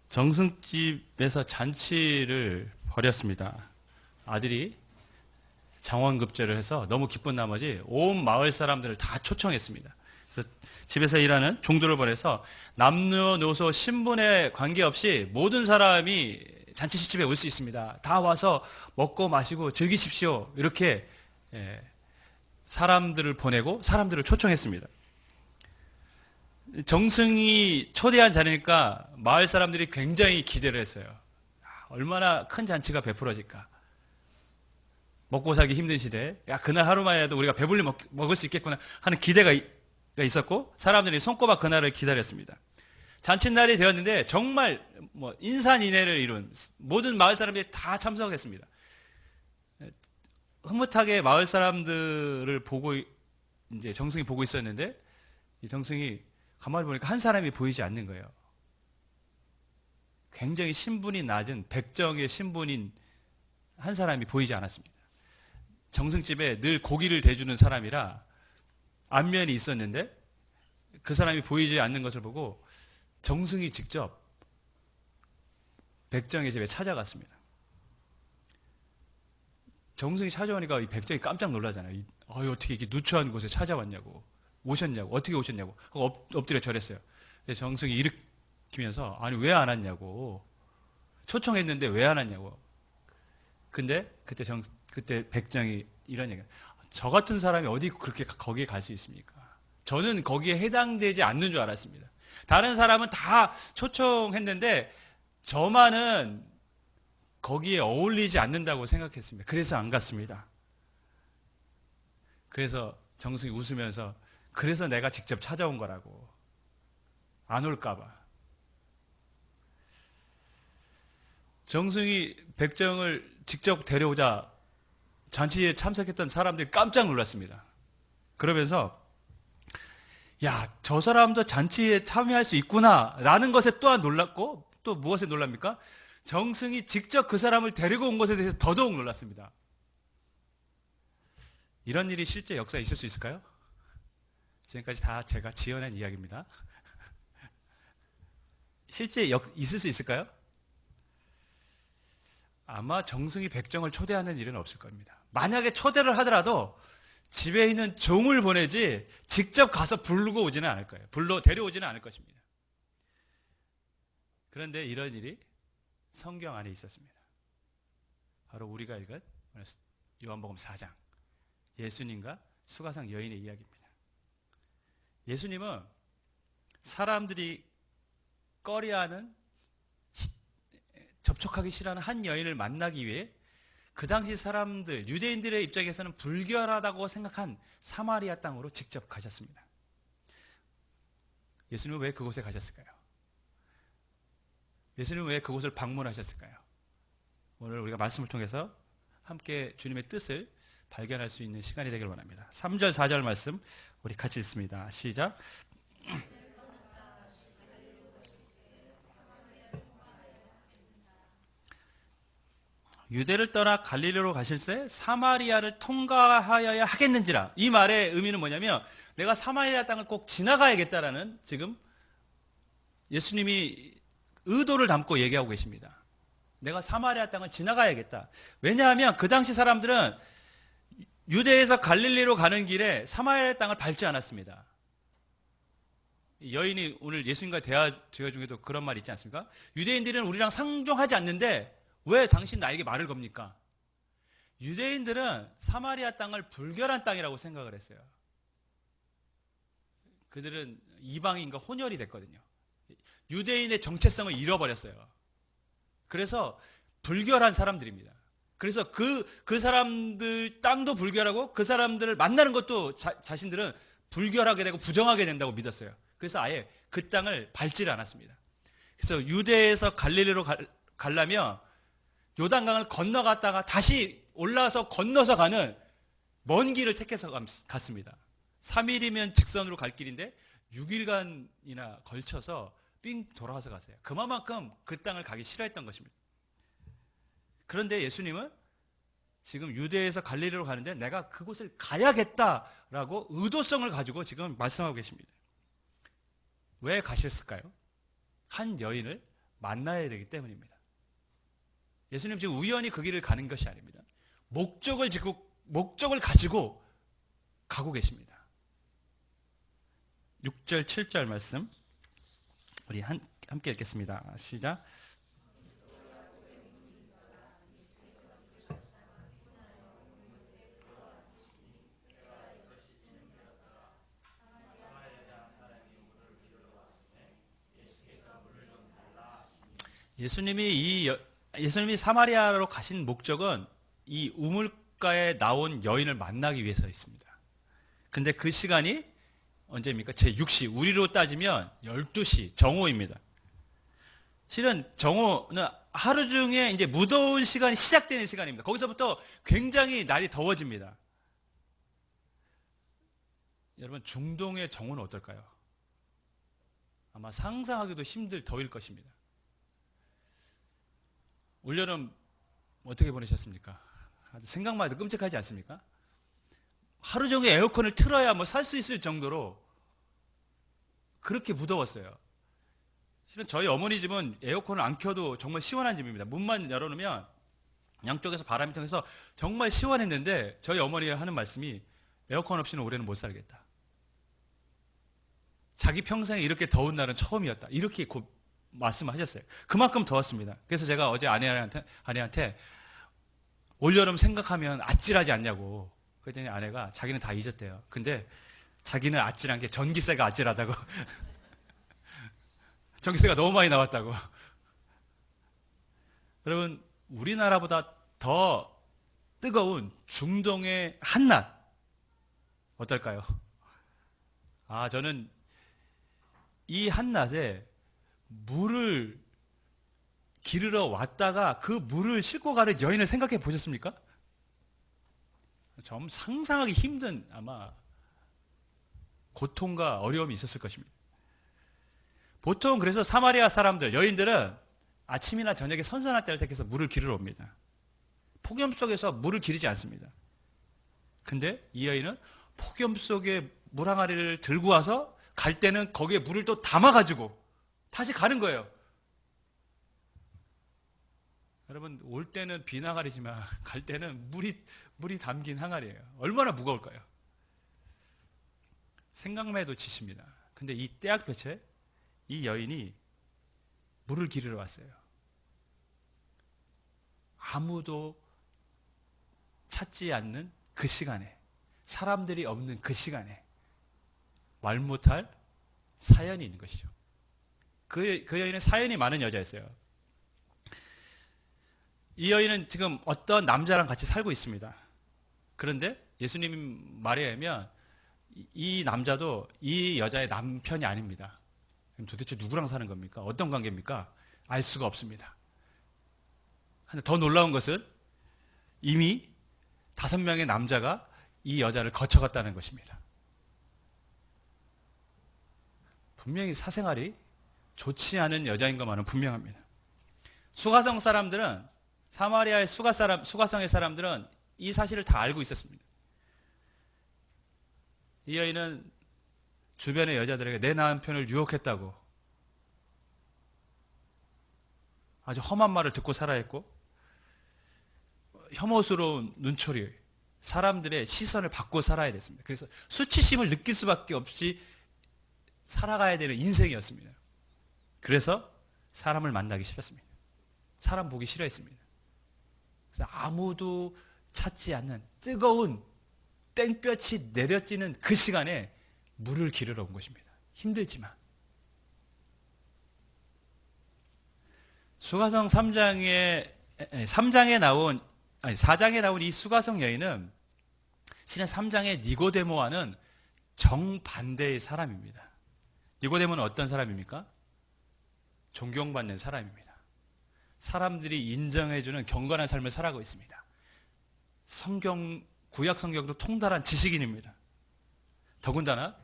정승집에서 잔치를 벌였습니다. 아들이 장원급제를 해서 너무 기쁜 나머지 온 마을 사람들을 다 초청했습니다. 그래서 집에서 일하는 종들을 보내서 남녀노소 신분에 관계없이 모든 사람이 잔치집에 올 수 있습니다. 다 와서 먹고 마시고 즐기십시오. 이렇게 사람들을 보내고 사람들을 초청했습니다. 정승이 초대한 자리니까 마을 사람들이 굉장히 기대를 했어요. 얼마나 큰 잔치가 베풀어질까. 먹고 살기 힘든 시대에 그날 하루만이라도 우리가 배불리 먹을 수 있겠구나 하는 기대가 있었고 사람들이 손꼽아 그날을 기다렸습니다. 잔칫날이 되었는데 정말 인산인해를 이룬 모든 마을 사람들이 다 참석했습니다. 흐뭇하게 마을 사람들을 보고 이제 정승이 보고 있었는데 이 정승이 가만히 보니까 한 사람이 보이지 않는 거예요. 굉장히 신분이 낮은 백정의 신분인 한 사람이 보이지 않았습니다. 정승집에 늘 고기를 대주는 사람이라 안면이 있었는데 그 사람이 보이지 않는 것을 보고 정승이 직접 백정의 집에 찾아갔습니다. 정승이 찾아오니까 이 백정이 깜짝 놀라잖아요. 어떻게 이렇게 누추한 곳에 찾아왔냐고, 오셨냐고, 어떻게 오셨냐고 엎드려 절했어요. 정승이 일으키면서 아니 왜 안 왔냐고, 초청했는데 왜 안 왔냐고. 근데 그때 백정이 이런 얘기예요. 저 같은 사람이 어디 그렇게 거기에 갈 수 있습니까? 저는 거기에 해당되지 않는 줄 알았습니다. 다른 사람은 다 초청했는데 저만은 거기에 어울리지 않는다고 생각했습니다. 그래서 안 갔습니다. 그래서 정승이 웃으면서 그래서 내가 직접 찾아온 거라고. 안 올까봐. 정승이 백정을 직접 데려오자 잔치에 참석했던 사람들이 깜짝 놀랐습니다. 그러면서 저 사람도 잔치에 참여할 수 있구나 라는 것에 또한 놀랐고 또 무엇에 놀랍니까? 정승이 직접 그 사람을 데리고 온 것에 대해서 더더욱 놀랐습니다. 이런 일이 실제 역사에 있을 수 있을까요? 지금까지 다 제가 지어낸 이야기입니다. 실제 있을 수 있을까요? 아마 정승이 백정을 초대하는 일은 없을 겁니다. 만약에 초대를 하더라도 집에 있는 종을 보내지 직접 가서 부르고 오지는 않을 거예요. 데려오지는 않을 것입니다. 그런데 이런 일이 성경 안에 있었습니다. 바로 우리가 읽은 요한복음 4장 예수님과 수가성 여인의 이야기입니다. 예수님은 사람들이 꺼려하는 접촉하기 싫어하는 한 여인을 만나기 위해 그 당시 사람들, 유대인들의 입장에서는 불결하다고 생각한 사마리아 땅으로 직접 가셨습니다. 예수님은 왜 그곳에 가셨을까요? 예수님은 왜 그곳을 방문하셨을까요? 오늘 우리가 말씀을 통해서 함께 주님의 뜻을 발견할 수 있는 시간이 되길 원합니다. 3절, 4절 말씀 우리 같이 읽습니다. 시작. 유대를 떠나 갈릴리로 가실새 사마리아를 통과하여야 하겠는지라. 이 말의 의미는 뭐냐면 내가 사마리아 땅을 꼭 지나가야겠다라는 지금 예수님이 의도를 담고 얘기하고 계십니다. 내가 사마리아 땅을 지나가야겠다. 왜냐하면 그 당시 사람들은 유대에서 갈릴리로 가는 길에 사마리아 땅을 밟지 않았습니다. 여인이 오늘 예수님과 대화 중에도 그런 말이 있지 않습니까? 유대인들은 우리랑 상종하지 않는데 왜 당신 나에게 말을 겁니까? 유대인들은 사마리아 땅을 불결한 땅이라고 생각을 했어요. 그들은 이방인과 혼혈이 됐거든요. 유대인의 정체성을 잃어버렸어요. 그래서 불결한 사람들입니다. 그래서 그 사람들 땅도 불결하고 그 사람들을 만나는 것도 자신들은 불결하게 되고 부정하게 된다고 믿었어요. 그래서 아예 그 땅을 밟지를 않았습니다. 그래서 유대에서 갈릴리로 가려면 요단강을 건너갔다가 다시 올라서 건너서 가는 먼 길을 택해서 갔습니다. 3일이면 직선으로 갈 길인데 6일간이나 걸쳐서 삥 돌아와서 가세요. 그만큼 그 땅을 가기 싫어했던 것입니다. 그런데 예수님은 지금 유대에서 갈릴리로 가는데 내가 그곳을 가야겠다라고 의도성을 가지고 지금 말씀하고 계십니다. 왜 가셨을까요? 한 여인을 만나야 되기 때문입니다. 예수님 지금 우연히 그 길을 가는 것이 아닙니다. 목적을 가지고 가고 계십니다. 6절, 7절 말씀 우리 함께 읽겠습니다. 시작. 예수님이 사마리아로 가신 목적은 이 우물가에 나온 여인을 만나기 위해서 있습니다. 근데 그 시간이 언제입니까? 제6시, 우리로 따지면 12시, 정오입니다. 실은 정오는 하루 중에 이제 무더운 시간이 시작되는 시간입니다. 거기서부터 굉장히 날이 더워집니다. 여러분, 중동의 정오는 어떨까요? 아마 상상하기도 힘들 더울 것입니다. 올여름 어떻게 보내셨습니까? 생각만 해도 끔찍하지 않습니까? 하루 종일 에어컨을 틀어야 뭐 살 수 있을 정도로 그렇게 무더웠어요. 실은 저희 어머니 집은 에어컨을 안 켜도 정말 시원한 집입니다. 문만 열어놓으면 양쪽에서 바람이 통해서 정말 시원했는데 저희 어머니가 하는 말씀이 에어컨 없이는 올해는 못 살겠다. 자기 평생에 이렇게 더운 날은 처음이었다. 이렇게 말씀하셨어요. 그만큼 더웠습니다. 그래서 제가 어제 아내한테 올여름 생각하면 아찔하지 않냐고. 그랬더니 아내가 자기는 다 잊었대요. 근데 자기는 아찔한 게 전기세가 아찔하다고. 전기세가 너무 많이 나왔다고. 여러분, 우리나라보다 더 뜨거운 중동의 한낮 어떨까요? 저는 이 한낮에 물을 기르러 왔다가 그 물을 싣고 가는 여인을 생각해 보셨습니까? 좀 상상하기 힘든 아마 고통과 어려움이 있었을 것입니다. 보통 그래서 사마리아 사람들, 여인들은 아침이나 저녁에 선선한 때를 택해서 물을 기르러 옵니다. 폭염 속에서 물을 기르지 않습니다. 근데 이 여인은 폭염 속에 물 항아리를 들고 와서 갈 때는 거기에 물을 또 담아가지고 다시 가는 거예요. 여러분, 올 때는 빈 항아리지만 갈 때는 물이 담긴 항아리예요. 얼마나 무거울까요? 생각만 해도 지칩니다. 근데 이 때학볕에 이 여인이 물을 기르러 왔어요. 아무도 찾지 않는 그 시간에, 사람들이 없는 그 시간에 말 못할 사연이 있는 것이죠. 그 여인은 사연이 많은 여자였어요. 이 여인은 지금 어떤 남자랑 같이 살고 있습니다. 그런데 예수님 말에 의하면 이 남자도 이 여자의 남편이 아닙니다. 그럼 도대체 누구랑 사는 겁니까? 어떤 관계입니까? 알 수가 없습니다. 더 놀라운 것은 이미 5명의 남자가 이 여자를 거쳐갔다는 것입니다. 분명히 사생활이 좋지 않은 여자인 것만은 분명합니다. 수가성 사람들은, 사마리아의 수가성의 사람들은 이 사실을 다 알고 있었습니다. 이 여인은 주변의 여자들에게 내 남편을 유혹했다고 아주 험한 말을 듣고 살아야 했고, 혐오스러운 눈초리, 사람들의 시선을 받고 살아야 됐습니다. 그래서 수치심을 느낄 수밖에 없이 살아가야 되는 인생이었습니다. 그래서 사람을 만나기 싫었습니다. 사람 보기 싫어했습니다. 그래서 아무도 찾지 않는 뜨거운 땡볕이 내려지는 그 시간에 물을 기르러 온 것입니다. 힘들지만. 수가성 4장에 나온 이 수가성 여인은 실은 3장의 니고데모와는 정반대의 사람입니다. 니고데모는 어떤 사람입니까? 존경받는 사람입니다. 사람들이 인정해주는 경건한 삶을 살아가고 있습니다. 구약 성경도 통달한 지식인입니다. 더군다나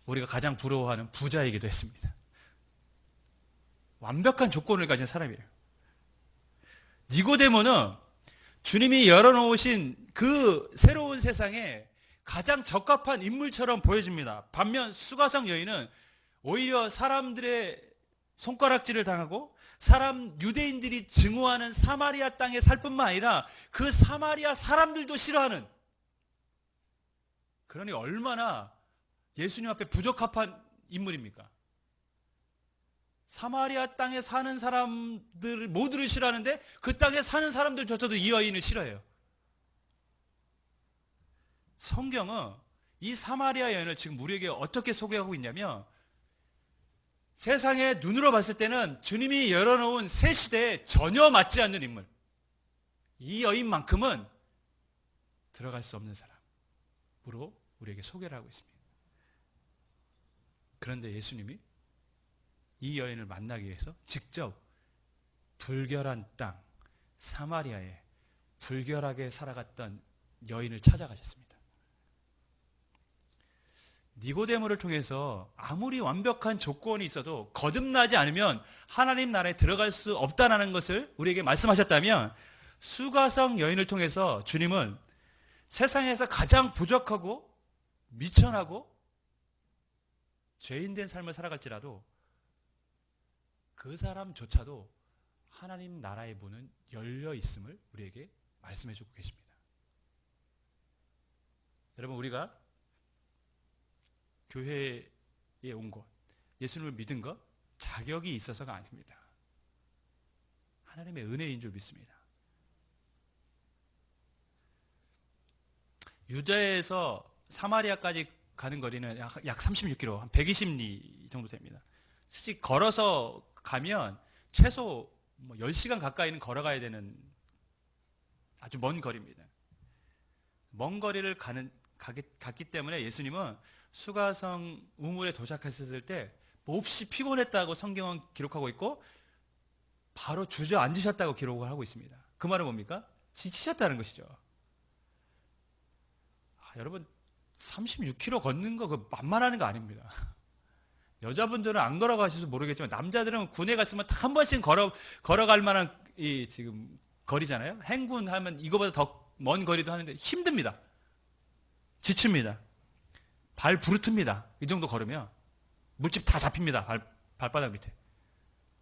우리가 가장 부러워하는 부자이기도 했습니다. 완벽한 조건을 가진 사람이에요. 니고데모는 주님이 열어놓으신 그 새로운 세상에 가장 적합한 인물처럼 보여집니다. 반면 수가성 여인은 오히려 사람들의 손가락질을 당하고 유대인들이 증오하는 사마리아 땅에 살 뿐만 아니라 그 사마리아 사람들도 싫어하는, 그러니 얼마나 예수님 앞에 부적합한 인물입니까? 사마리아 땅에 사는 사람들 모두를 싫어하는데 그 땅에 사는 사람들조차도 이 여인을 싫어해요. 성경은 이 사마리아 여인을 지금 우리에게 어떻게 소개하고 있냐면, 세상의 눈으로 봤을 때는 주님이 열어놓은 새 시대에 전혀 맞지 않는 인물, 이 여인만큼은 들어갈 수 없는 사람으로 우리에게 소개를 하고 있습니다. 그런데 예수님이 이 여인을 만나기 위해서 직접 불결한 땅 사마리아에 불결하게 살아갔던 여인을 찾아가셨습니다. 니고데모를 통해서 아무리 완벽한 조건이 있어도 거듭나지 않으면 하나님 나라에 들어갈 수 없다는 것을 우리에게 말씀하셨다면, 수가성 여인을 통해서 주님은 세상에서 가장 부족하고 미천하고 죄인된 삶을 살아갈지라도 그 사람조차도 하나님 나라의 문은 열려 있음을 우리에게 말씀해 주고 계십니다. 여러분, 우리가 교회에 온 것, 예수님을 믿은 것 자격이 있어서가 아닙니다. 하나님의 은혜인 줄 믿습니다. 유대에서 사마리아까지 가는 거리는 약 36km, 한 120리 정도 됩니다. 솔직히 걸어서 가면 최소 10시간 가까이는 걸어가야 되는 아주 먼 거리입니다. 먼 거리를 갔기 때문에 예수님은 수가성 우물에 도착했을 때 몹시 피곤했다고 성경은 기록하고 있고, 바로 주저앉으셨다고 기록을 하고 있습니다. 그 말은 뭡니까? 지치셨다는 것이죠. 여러분, 36km 걷는 거 그 만만한 거 아닙니다. 여자분들은 안 걸어가셔서 모르겠지만 남자들은 군에 갔으면 한 번씩 걸어갈 만한 이 지금 거리잖아요. 행군하면 이거보다 더 먼 거리도 하는데 힘듭니다. 지칩니다. 발 부르틉니다. 이 정도 걸으면 물집 다 잡힙니다. 발바닥 밑에.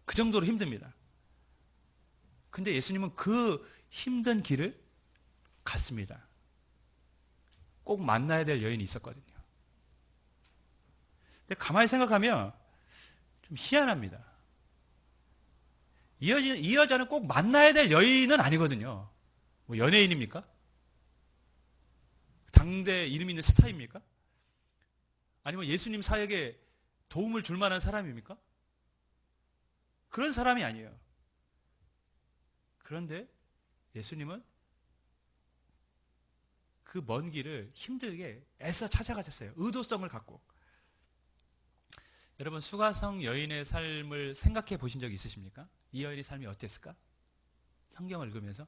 그 정도로 힘듭니다. 근데 예수님은 그 힘든 길을 갔습니다. 꼭 만나야 될 여인이 있었거든요. 근데 가만히 생각하면 좀 희한합니다. 이 여자는 꼭 만나야 될 여인은 아니거든요. 뭐 연예인입니까? 당대 이름 있는 스타입니까? 아니면 예수님 사역에 도움을 줄 만한 사람입니까? 그런 사람이 아니에요. 그런데 예수님은 그 먼 길을 힘들게 애써 찾아가셨어요. 의도성을 갖고. 여러분, 수가성 여인의 삶을 생각해 보신 적이 있으십니까? 이 여인의 삶이 어땠을까? 성경을 읽으면서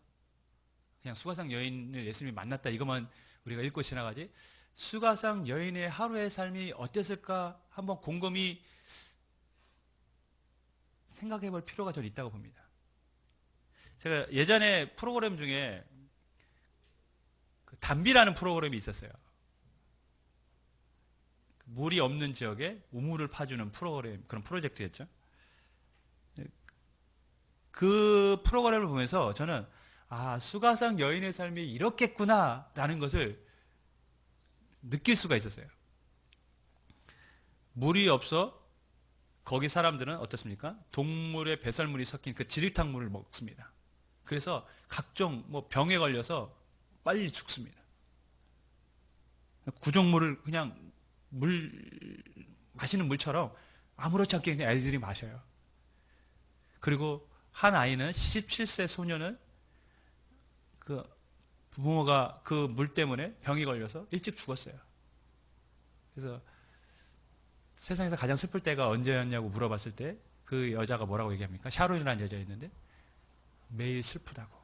그냥 수가성 여인을 예수님이 만났다 이것만 우리가 읽고 지나가지, 수가성 여인의 하루의 삶이 어땠을까 한번 곰곰이 생각해 볼 필요가 좀 있다고 봅니다. 제가 예전에 프로그램 중에 담비라는 프로그램이 있었어요. 물이 없는 지역에 우물을 파주는 프로그램, 그런 프로젝트였죠. 그 프로그램을 보면서 저는 수가성 여인의 삶이 이렇겠구나라는 것을 느낄 수가 있었어요. 물이 없어 거기 사람들은 어떻습니까? 동물의 배설물이 섞인 그 지리탕물을 먹습니다. 그래서 각종 병에 걸려서 빨리 죽습니다. 구정물을 그냥 마시는 물처럼 아무렇지 않게 그냥 애들이 마셔요. 그리고 한 아이는 17세 소녀는 그 부모가 그 물 때문에 병이 걸려서 일찍 죽었어요. 그래서 세상에서 가장 슬플 때가 언제였냐고 물어봤을 때 그 여자가 뭐라고 얘기합니까? 샤론이라는 여자였는데 매일 슬프다고.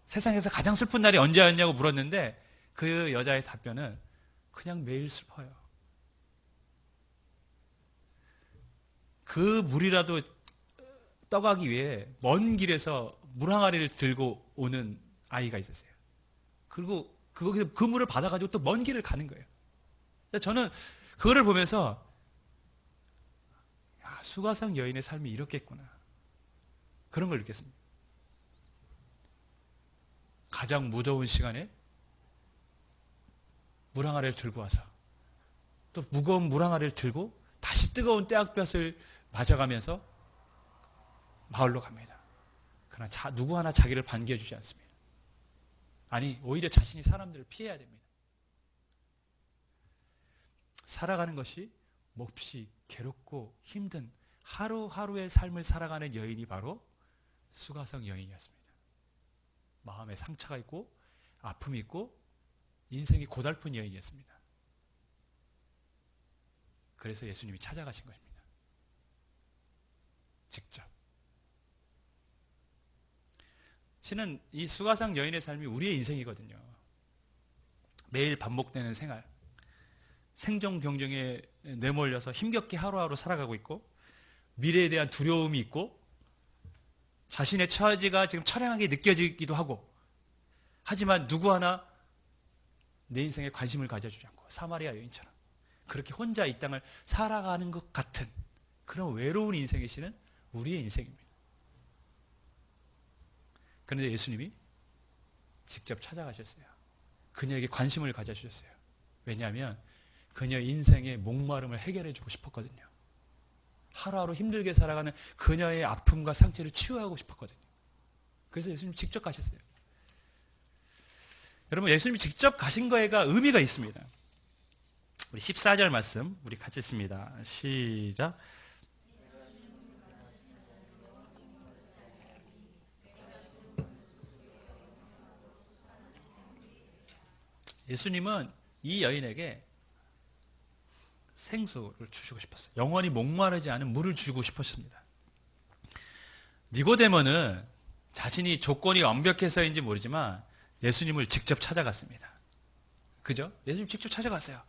세상에서 가장 슬픈 날이 언제였냐고 물었는데 그 여자의 답변은 그냥 매일 슬퍼요. 그 물이라도 떠가기 위해 먼 길에서 물 항아리를 들고 오는 아이가 있었어요. 그리고 그 물을 받아가지고 또 먼 길을 가는 거예요. 저는 그거를 보면서 수가성 여인의 삶이 이렇겠구나. 그런 걸 느꼈습니다. 가장 무더운 시간에 물항아리를 들고 와서 또 무거운 물항아리를 들고 다시 뜨거운 떼약볕을 맞아가면서 마을로 갑니다. 그러나 누구 하나 자기를 반겨주지 않습니다. 아니, 오히려 자신이 사람들을 피해야 됩니다. 살아가는 것이 몹시 괴롭고 힘든 하루하루의 삶을 살아가는 여인이 바로 수가성 여인이었습니다. 마음에 상처가 있고 아픔이 있고 인생이 고달픈 여인이었습니다. 그래서 예수님이 찾아가신 것입니다. 직접. 실은 이 수가성 여인의 삶이 우리의 인생이거든요. 매일 반복되는 생활, 생존 경쟁에 내몰려서 힘겹게 하루하루 살아가고 있고 미래에 대한 두려움이 있고 자신의 처지가 지금 처량하게 느껴지기도 하고 하지만 누구 하나 내 인생에 관심을 가져주지 않고 사마리아 여인처럼 그렇게 혼자 이 땅을 살아가는 것 같은 그런 외로운 인생이시는 우리의 인생입니다. 그런데 예수님이 직접 찾아가셨어요. 그녀에게 관심을 가져주셨어요. 왜냐하면 그녀 인생의 목마름을 해결해 주고 싶었거든요. 하루하루 힘들게 살아가는 그녀의 아픔과 상처를 치유하고 싶었거든요. 그래서 예수님 직접 가셨어요. 여러분, 예수님이 직접 가신 거에가 의미가 있습니다. 우리 14절 말씀 우리 같이 읽습니다. 시작. 예수님은 이 여인에게 생수를 주시고 싶었어요. 영원히 목마르지 않은 물을 주고 싶었습니다. 니고데모는 자신이 조건이 완벽해서인지 모르지만 예수님을 직접 찾아갔습니다. 그죠? 예수님 직접 찾아갔어요.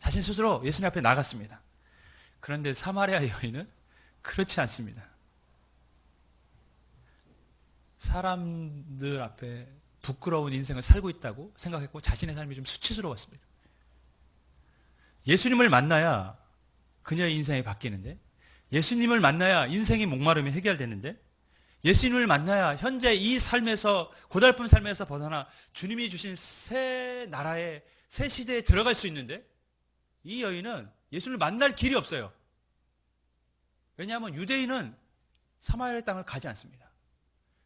자신 스스로 예수님 앞에 나갔습니다. 그런데 사마리아 여인은 그렇지 않습니다. 사람들 앞에 부끄러운 인생을 살고 있다고 생각했고 자신의 삶이 좀 수치스러웠습니다. 예수님을 만나야 그녀의 인생이 바뀌는데, 예수님을 만나야 인생의 목마름이 해결되는데, 예수님을 만나야 현재 이 삶에서, 고달픈 삶에서 벗어나 주님이 주신 새 나라의 새 시대에 들어갈 수 있는데, 이 여인은 예수님을 만날 길이 없어요. 왜냐하면 유대인은 사마리아 땅을 가지 않습니다.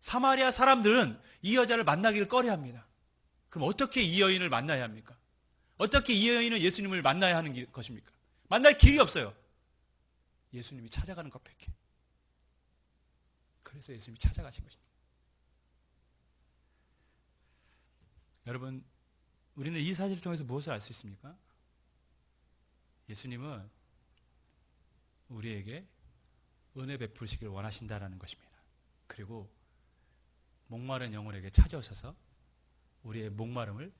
사마리아 사람들은 이 여자를 만나기를 꺼려합니다. 그럼 어떻게 이 여인을 만나야 합니까? 어떻게 이 여인은 예수님을 만나야 하는 것입니까? 만날 길이 없어요. 예수님이 찾아가는 것밖에. 그래서 예수님이 찾아가신 것입니다. 여러분, 우리는 이 사실을 통해서 무엇을 알 수 있습니까? 예수님은 우리에게 은혜 베푸시길 원하신다라는 것입니다. 그리고 목마른 영혼에게 찾아오셔서 우리의 목마름을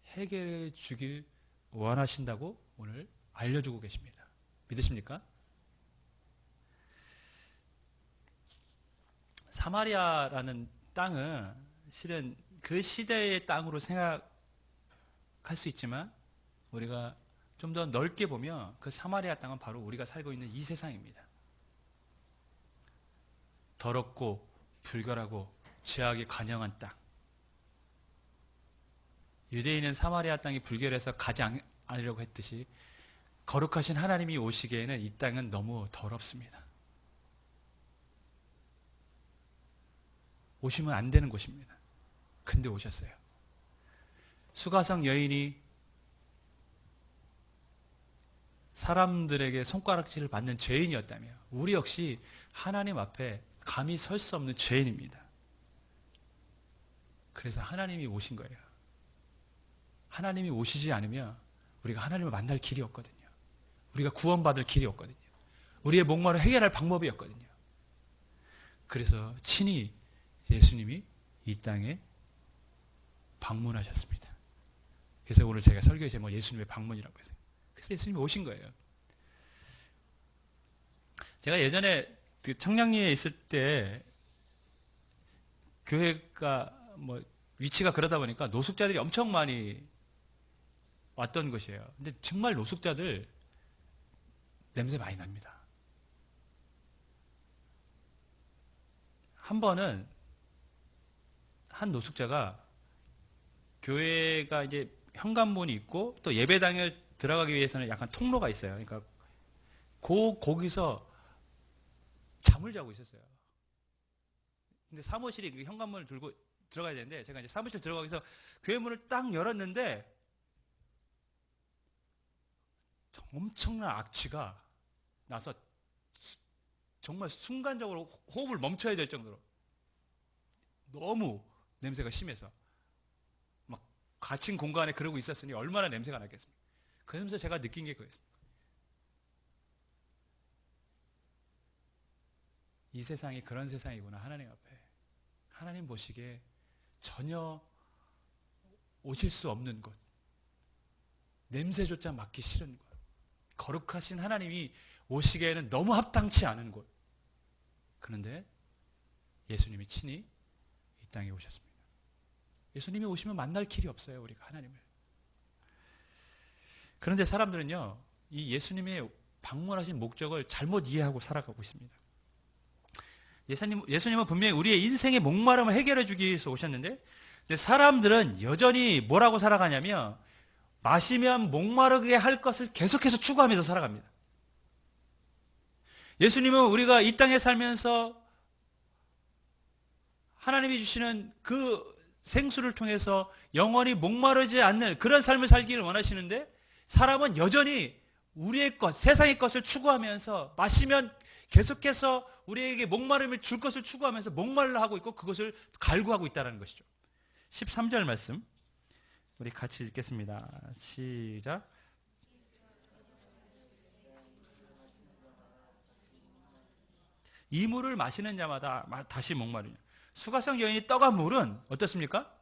해결해 주길 원하신다고 오늘 알려주고 계십니다. 믿으십니까? 사마리아라는 땅은 실은 그 시대의 땅으로 생각할 수 있지만 우리가 좀 더 넓게 보면 그 사마리아 땅은 바로 우리가 살고 있는 이 세상입니다. 더럽고 불결하고 죄악이 관영한 땅. 유대인은 사마리아 땅이 불결해서 가지 않으려고 했듯이 거룩하신 하나님이 오시기에는 이 땅은 너무 더럽습니다. 오시면 안 되는 곳입니다. 근데 오셨어요. 수가성 여인이 사람들에게 손가락질을 받는 죄인이었다며 우리 역시 하나님 앞에 감히 설 수 없는 죄인입니다. 그래서 하나님이 오신 거예요. 하나님이 오시지 않으면 우리가 하나님을 만날 길이 없거든요. 우리가 구원받을 길이 없거든요. 우리의 목마름을 해결할 방법이 없거든요. 그래서 친히 예수님이 이 땅에 방문하셨습니다. 그래서 오늘 제가 설교의 제목은 예수님의 방문이라고 했어요. 그래서 예수님이 오신 거예요. 제가 예전에 그 청량리에 있을 때 교회가 뭐 위치가 그러다 보니까 노숙자들이 엄청 많이 왔던 것이에요. 근데 정말 노숙자들 냄새 많이 납니다. 한 번은 한 노숙자가 교회가 이제 현관문이 있고 또 예배당에 들어가기 위해서는 약간 통로가 있어요. 그러니까 거기서 잠을 자고 있었어요. 근데 사무실이 그 현관문을 들고 들어가야 되는데 제가 이제 사무실 들어가기 위해서 교회 문을 딱 열었는데 엄청난 악취가 나서 정말 순간적으로 호흡을 멈춰야 될 정도로 너무 냄새가 심해서 막 갇힌 공간에 그러고 있었으니 얼마나 냄새가 났겠습니까? 그러면서 제가 느낀 게 그거였습니다. 이 세상이 그런 세상이구나. 하나님 앞에 하나님 보시기에 전혀 오실 수 없는 곳, 냄새조차 맡기 싫은 곳, 거룩하신 하나님이 오시기에는 너무 합당치 않은 곳. 그런데 예수님이 친히 이 땅에 오셨습니다. 예수님이 오시면 만날 길이 없어요, 우리가 하나님을. 그런데 사람들은요, 이 예수님의 방문하신 목적을 잘못 이해하고 살아가고 있습니다. 예수님은 분명히 우리의 인생의 목마름을 해결해 주기 위해서 오셨는데, 근데 사람들은 여전히 뭐라고 살아가냐면, 마시면 목마르게 할 것을 계속해서 추구하면서 살아갑니다. 예수님은 우리가 이 땅에 살면서 하나님이 주시는 그 생수를 통해서 영원히 목마르지 않는 그런 삶을 살기를 원하시는데, 사람은 여전히 우리의 것, 세상의 것을 추구하면서 마시면 계속해서 우리에게 목마름을 줄 것을 추구하면서 목말라 하고 있고 그것을 갈구하고 있다는 것이죠. 13절 말씀 우리 같이 읽겠습니다. 시작. 이 물을 마시는 자마다 다시 목마르냐. 수가성 여인이 떠간 물은 어떻습니까?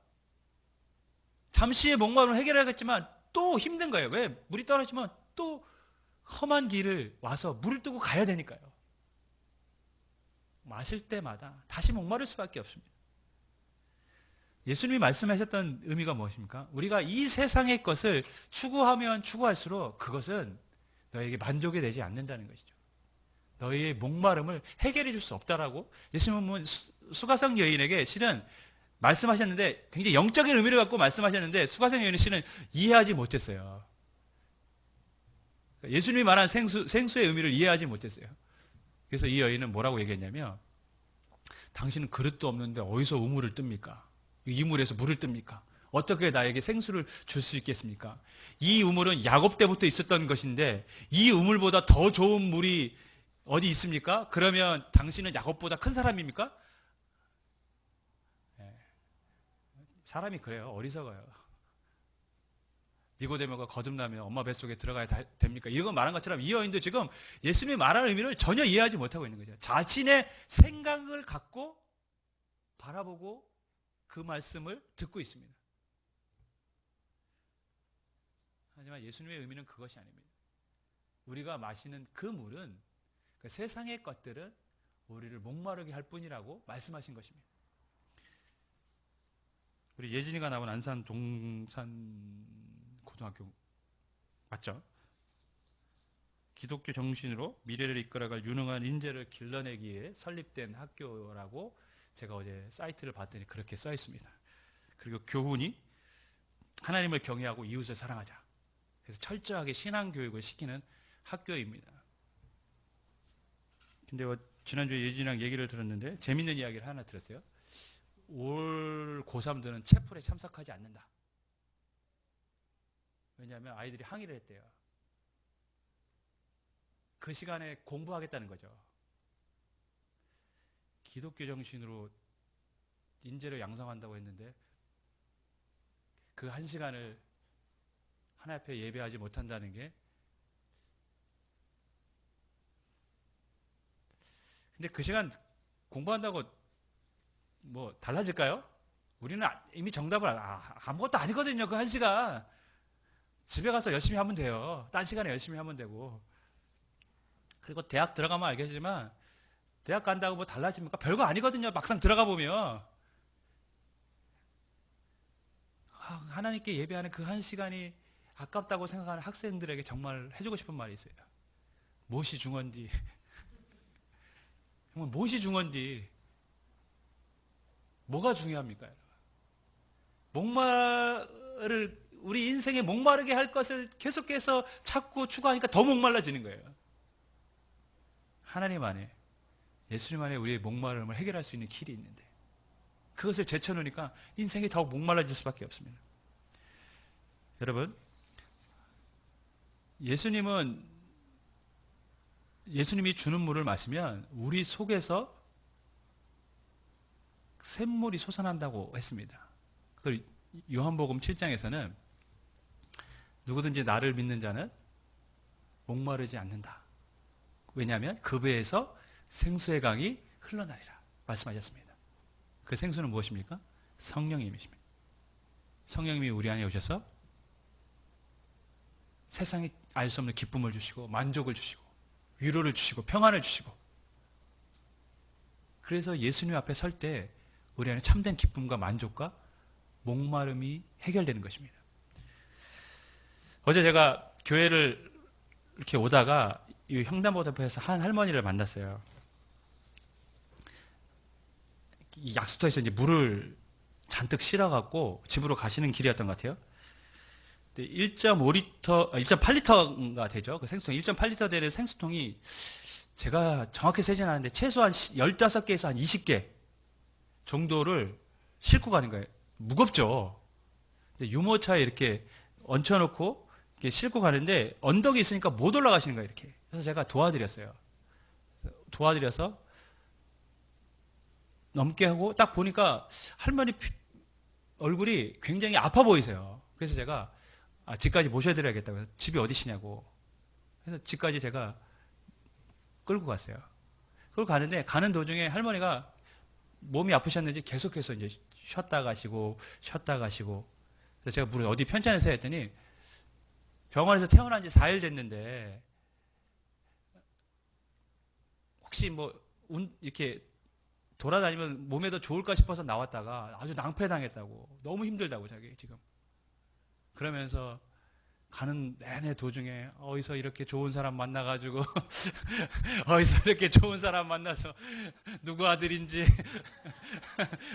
잠시의 목마름을 해결하겠지만 또 힘든 거예요. 왜? 물이 떨어지면 또 험한 길을 와서 물을 뜨고 가야 되니까요. 마실 때마다 다시 목마를 수밖에 없습니다. 예수님이 말씀하셨던 의미가 무엇입니까? 우리가 이 세상의 것을 추구하면 추구할수록 그것은 너에게 만족이 되지 않는다는 것이죠. 너희의 목마름을 해결해 줄 수 없다라고 예수님은 수가성 여인에게 실은 말씀하셨는데 굉장히 영적인 의미를 갖고 말씀하셨는데 수가성 여인은 실은 이해하지 못했어요. 예수님이 말한 생수의 의미를 이해하지 못했어요. 그래서 이 여인은 뭐라고 얘기했냐면, 당신은 그릇도 없는데 어디서 우물을 뜹니까? 이 물에서 물을 뜹니까? 어떻게 나에게 생수를 줄 수 있겠습니까? 이 우물은 야곱 때부터 있었던 것인데 이 우물보다 더 좋은 물이 어디 있습니까? 그러면 당신은 야곱보다 큰 사람입니까? 사람이 그래요. 어리석어요. 니고데모가 거듭나면 엄마 뱃속에 들어가야 됩니까? 이거 말한 것처럼 이 여인도 지금 예수님이 말하는 의미를 전혀 이해하지 못하고 있는 거죠. 자신의 생각을 갖고 바라보고 그 말씀을 듣고 있습니다. 하지만 예수님의 의미는 그것이 아닙니다. 우리가 마시는 그 물은, 그 세상의 것들은 우리를 목마르게 할 뿐이라고 말씀하신 것입니다. 우리 예진이가 나온 안산 동산 고등학교 맞죠? 기독교 정신으로 미래를 이끌어갈 유능한 인재를 길러내기 위해 설립된 학교라고 제가 어제 사이트를 봤더니 그렇게 써 있습니다. 그리고 교훈이 하나님을 경외하고 이웃을 사랑하자. 그래서 철저하게 신앙교육을 시키는 학교입니다. 근데 지난주에 예진이랑 얘기를 들었는데 재밌는 이야기를 하나 들었어요. 올 고3들은 채플에 참석하지 않는다. 왜냐하면 아이들이 항의를 했대요. 그 시간에 공부하겠다는 거죠. 기독교 정신으로 인재를 양성한다고 했는데 그 한 시간을 하나님 앞에 예배하지 못한다는 게, 근데 그 시간 공부한다고 뭐 달라질까요? 우리는 이미 정답을 아무것도 아니거든요. 그 한 시간 집에 가서 열심히 하면 돼요. 딴 시간에 열심히 하면 되고. 그리고 대학 들어가면 알겠지만 대학 간다고 뭐 달라집니까? 별거 아니거든요. 막상 들어가 보면. 하나님께 예배하는 그 한 시간이 아깝다고 생각하는 학생들에게 정말 해주고 싶은 말이 있어요. 무엇이 중요한지. 정말 무엇이 중요한지. 뭐가 중요합니까? 우리 인생에 목마르게 할 것을 계속해서 찾고 추구하니까 더 목말라지는 거예요. 하나님 안에, 예수님 안에 우리의 목마름을 해결할 수 있는 길이 있는데 그것을 제쳐놓으니까 인생이 더 목말라질 수밖에 없습니다. 여러분, 예수님이 주는 물을 마시면 우리 속에서 샘물이 솟아난다고 했습니다. 그 요한복음 7장에서는 누구든지 나를 믿는 자는 목마르지 않는다. 왜냐하면 그 배에서 생수의 강이 흘러나리라 말씀하셨습니다. 그 생수는 무엇입니까? 성령님이십니다. 성령님이 우리 안에 오셔서 세상이 알 수 없는 기쁨을 주시고 만족을 주시고 위로를 주시고 평안을 주시고, 그래서 예수님 앞에 설 때 우리 안에 참된 기쁨과 만족과 목마름이 해결되는 것입니다. 어제 제가 교회를 이렇게 오다가 이 횡단보도에서 한 할머니를 만났어요. 이 약수터에서 이제 물을 잔뜩 실어갖고 집으로 가시는 길이었던 것 같아요. 1.5리터, 1.8리터가 되죠. 그 생수통, 1.8리터 되는 생수통이 제가 정확히 세진 않았는데 최소한 15개에서 한 20개 정도를 싣고 가는 거예요. 무겁죠. 유모차에 이렇게 얹혀놓고 이렇게 싣고 가는데 언덕이 있으니까 못 올라가시는 거예요. 이렇게. 그래서 제가 도와드렸어요. 도와드려서 넘게 하고 딱 보니까 할머니 얼굴이 굉장히 아파 보이세요. 그래서 제가 집까지 모셔드려야겠다고 해서 집이 어디시냐고. 그래서 집까지 제가 끌고 갔어요. 끌고 가는데 가는 도중에 할머니가 몸이 아프셨는지 계속해서 이제 쉬었다 가시고 그래서 제가 물을 어디 편찮으세요 했더니 병원에서 퇴원한 지 4일 됐는데 혹시 뭐 이렇게 돌아다니면 몸에 더 좋을까 싶어서 나왔다가 아주 낭패당했다고, 너무 힘들다고 자기 지금. 그러면서 가는 내내 도중에 어디서 이렇게 좋은 사람 만나가지고 어디서 이렇게 좋은 사람 만나서 누구 아들인지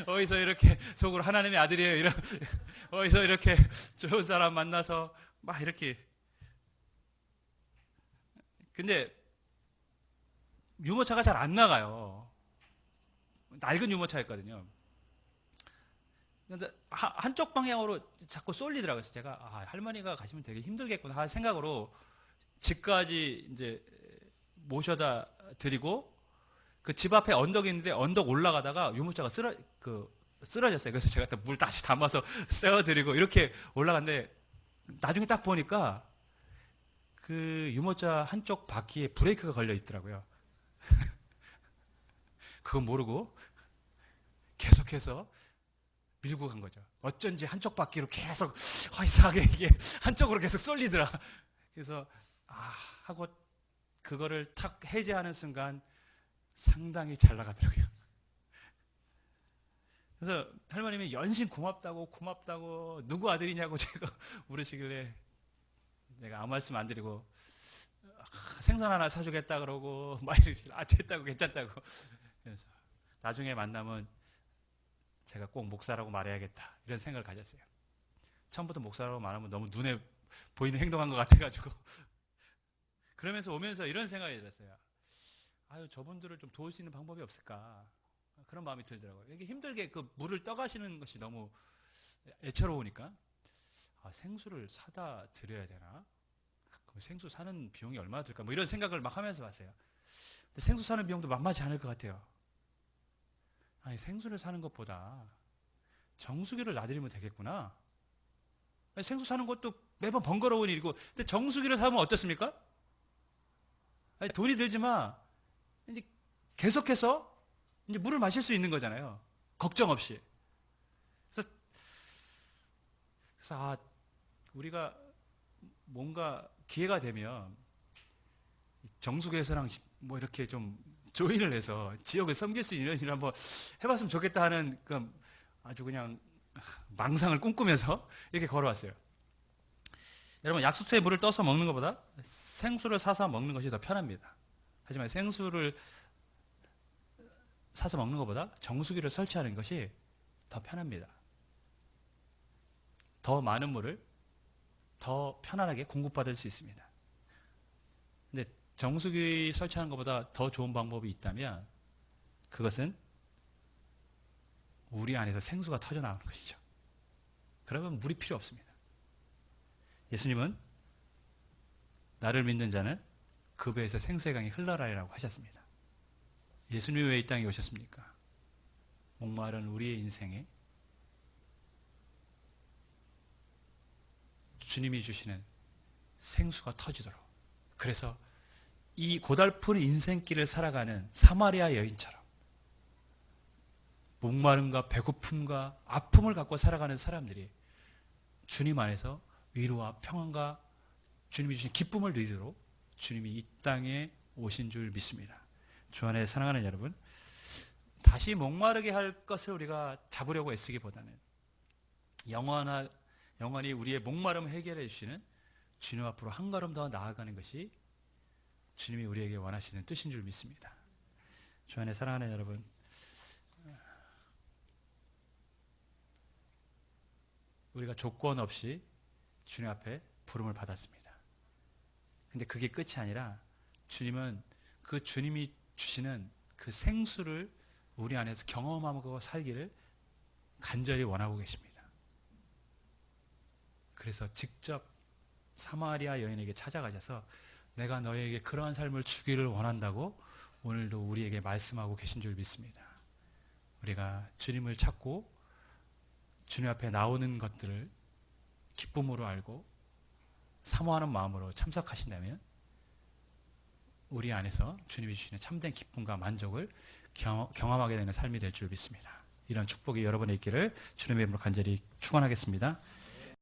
어디서 이렇게 속으로 하나님의 아들이에요 이런 어디서 이렇게 좋은 사람 만나서 막 이렇게. 근데 유모차가 잘 안 나가요. 낡은 유모차였거든요. 근데 한쪽 방향으로 자꾸 쏠리더라고요. 그래서 제가 할머니가 가시면 되게 힘들겠구나 할 생각으로 집까지 이제 모셔다 드리고 그 집 앞에 언덕이 있는데 언덕 올라가다가 유모차가 쓰러졌어요. 그래서 제가 물 다시 담아서 세워드리고 이렇게 올라갔는데 나중에 딱 보니까 그 유모차 한쪽 바퀴에 브레이크가 걸려 있더라고요. 그건 모르고 계속해서 밀고 간 거죠. 어쩐지 한쪽 바퀴로 계속 이상하게 이게 한쪽으로 계속 쏠리더라. 그래서 하고 그거를 탁 해제하는 순간 상당히 잘 나가더라고요. 그래서 할머님이 연신 고맙다고 누구 아들이냐고 제가 물으시길래 내가 아무 말씀 안 드리고 생선 하나 사주겠다 그러고 막 이러지. 됐다고 괜찮다고. 그래서 나중에 만나면 제가 꼭 목사라고 말해야겠다 이런 생각을 가졌어요. 처음부터 목사라고 말하면 너무 눈에 보이는 행동한 것 같아가지고 그러면서 오면서 이런 생각이 들었어요. 저분들을 좀 도울 수 있는 방법이 없을까, 그런 마음이 들더라고요. 이게 힘들게 그 물을 떠가시는 것이 너무 애처로우니까 생수를 사다 드려야 되나? 그럼 생수 사는 비용이 얼마나 들까? 뭐 이런 생각을 막 하면서 왔어요. 근데 생수 사는 비용도 만만치 않을 것 같아요. 생수를 사는 것보다 정수기를 놔드리면 되겠구나. 생수 사는 것도 매번 번거로운 일이고, 근데 정수기를 사면 어떻습니까? 돈이 들지만 이제 계속해서 이제 물을 마실 수 있는 거잖아요. 걱정 없이. 그래서 우리가 뭔가 기회가 되면 정수기에서랑 뭐 이렇게 좀 조인을 해서 지역을 섬길 수 있는 일을 한번 해봤으면 좋겠다 하는 아주 그냥 망상을 꿈꾸면서 이렇게 걸어왔어요. 여러분, 약수터에 물을 떠서 먹는 것보다 생수를 사서 먹는 것이 더 편합니다. 하지만 생수를 사서 먹는 것보다 정수기를 설치하는 것이 더 편합니다. 더 많은 물을 더 편안하게 공급받을 수 있습니다. 근데 정수기 설치하는 것보다 더 좋은 방법이 있다면 그것은 우리 안에서 생수가 터져 나오는 것이죠. 그러면 물이 필요 없습니다. 예수님은 나를 믿는 자는 그 배에서 생수의 강이 흘러라라고 하셨습니다. 예수님이 왜 이 땅에 오셨습니까? 목마른 우리의 인생에 주님이 주시는 생수가 터지도록, 그래서 이 고달픈 인생길을 살아가는 사마리아 여인처럼 목마름과 배고픔과 아픔을 갖고 살아가는 사람들이 주님 안에서 위로와 평안과 주님이 주신 기쁨을 누리도록 주님이 이 땅에 오신 줄 믿습니다. 주 안에 사랑하는 여러분, 다시 목마르게 할 것을 우리가 잡으려고 애쓰기보다는 영원히 우리의 목마름을 해결해 주시는 주님 앞으로 한 걸음 더 나아가는 것이 주님이 우리에게 원하시는 뜻인 줄 믿습니다. 주 안에 사랑하는 여러분, 우리가 조건 없이 주님 앞에 부름을 받았습니다. 근데 그게 끝이 아니라 주님은 그 주님이 주시는 그 생수를 우리 안에서 경험하고 살기를 간절히 원하고 계십니다. 그래서 직접 사마리아 여인에게 찾아가셔서 내가 너에게 그러한 삶을 주기를 원한다고 오늘도 우리에게 말씀하고 계신 줄 믿습니다. 우리가 주님을 찾고 주님 앞에 나오는 것들을 기쁨으로 알고 사모하는 마음으로 참석하신다면 우리 안에서 주님이 주시는 참된 기쁨과 만족을 경험하게 되는 삶이 될 줄 믿습니다. 이런 축복이 여러분의 있기를 주님의 이름으로 간절히 축원하겠습니다.